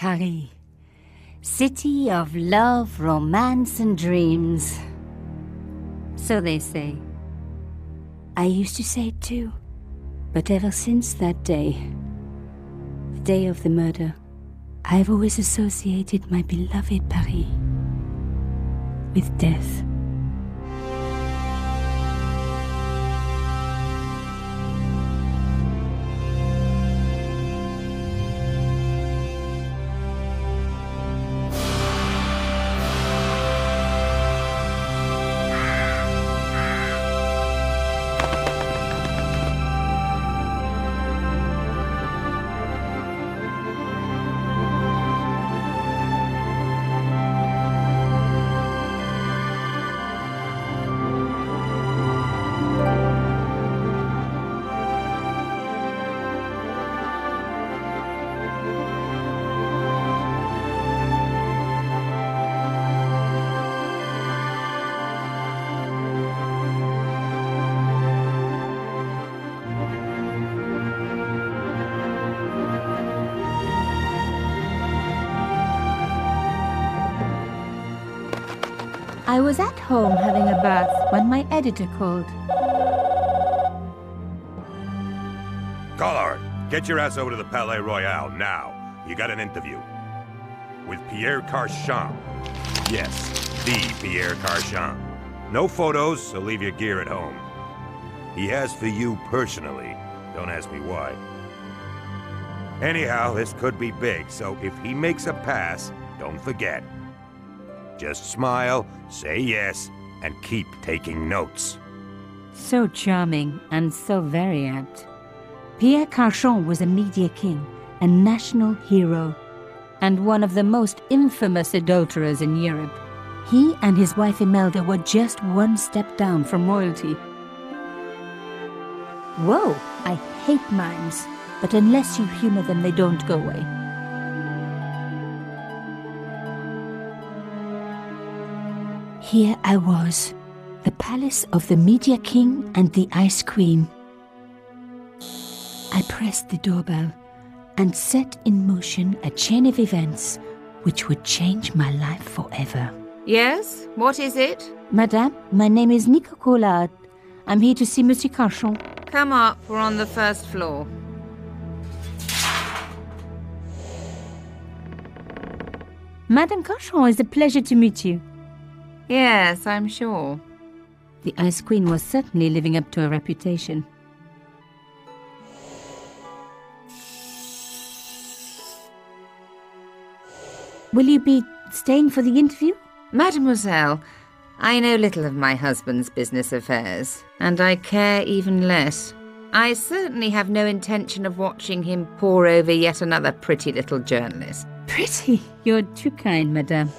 Paris. City of love, romance, and dreams. So they say. I used to say it too. But ever since that day, the day of the murder, I've always associated my beloved Paris with death. I was at home having a bath when my editor called. Collard, get your ass over to the Palais Royal now. You got an interview. With Pierre Carchon. Yes, the Pierre Carchon. No photos, so leave your gear at home. He has for you personally. Don't ask me why. Anyhow, this could be big, so if he makes a pass, don't forget. Just smile, say yes, and keep taking notes. So charming and so very apt. Pierre Carchon was a media king, a national hero, and one of the most infamous adulterers in Europe. He and his wife Imelda were just one step down from royalty. Whoa, I hate mimes, but unless you humor them, they don't go away. Here I was, the palace of the Media King and the Ice Queen. I pressed the doorbell and set in motion a chain of events which would change my life forever. Yes? What is it? Madame, my name is Nico Collard. I'm here to see Monsieur Carchon. Come up, we're on the first floor. Madame Carchon, it's a pleasure to meet you. Yes, I'm sure. The Ice Queen was certainly living up to her reputation. Will you be staying for the interview? Mademoiselle, I know little of my husband's business affairs, and I care even less. I certainly have no intention of watching him pore over yet another pretty little journalist. Pretty? You're too kind, madame.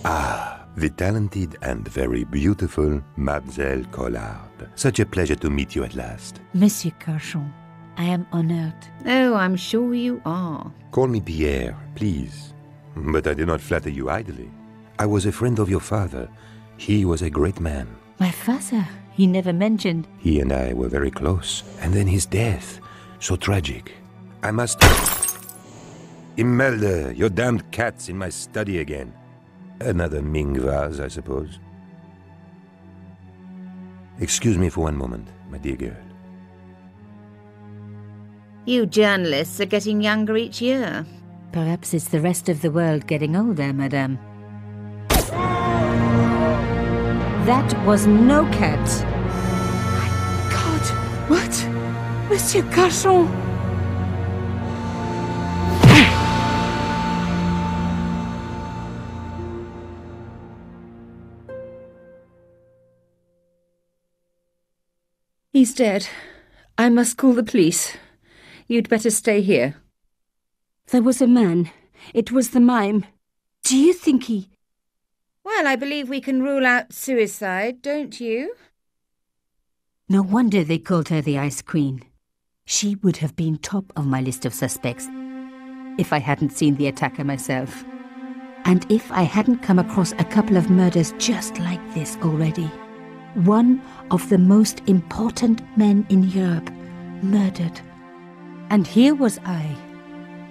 Ah, the talented and very beautiful Mademoiselle Collard. Such a pleasure to meet you at last. Monsieur Carchon, I am honored. Oh, I'm sure you are. Call me Pierre, please. But I do not flatter you idly. I was a friend of your father. He was a great man. My father? He never mentioned. He and I were very close. And then his death. So tragic. I must... Imelda, your damned cat's in my study again. Another Ming vase, I suppose. Excuse me for one moment, my dear girl. You journalists are getting younger each year. Perhaps it's the rest of the world getting older, madame. That was no cat. My God! What? Monsieur Carchon! He's dead. I must call the police. You'd better stay here. There was a man. It was the mime. Do you think he... Well, I believe we can rule out suicide, don't you? No wonder they called her the Ice Queen. She would have been top of my list of suspects if I hadn't seen the attacker myself. And if I hadn't come across a couple of murders just like this already. One of the most important men in Europe murdered And here was I,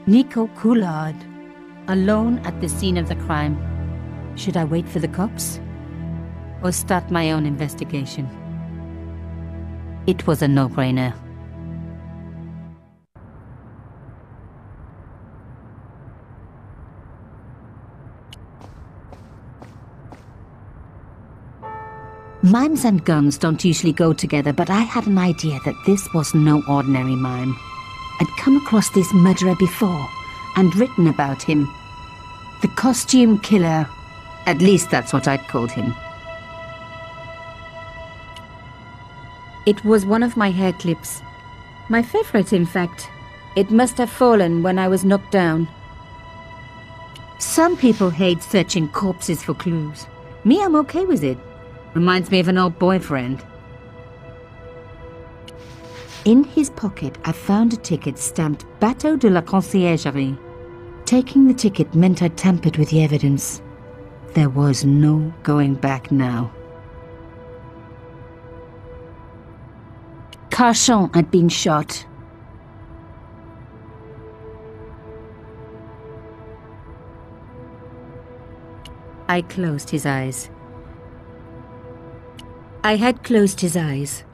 Nico Coulard, alone at the scene of the crime. Should I wait for the cops? Or start my own investigation? It was a no-brainer. Mimes and guns don't usually go together, but I had an idea that this was no ordinary mime. I'd come across this murderer before, and written about him. The costume killer. At least that's what I'd called him. It was one of my hair clips. My favorite, in fact. It must have fallen when I was knocked down. Some people hate searching corpses for clues. Me, I'm okay with it. Reminds me of an old boyfriend. In his pocket, I found a ticket stamped Bateau de la Conciergerie. Taking the ticket meant I tampered with the evidence. There was no going back now. Carchon had been shot. I closed his eyes. I had closed his eyes.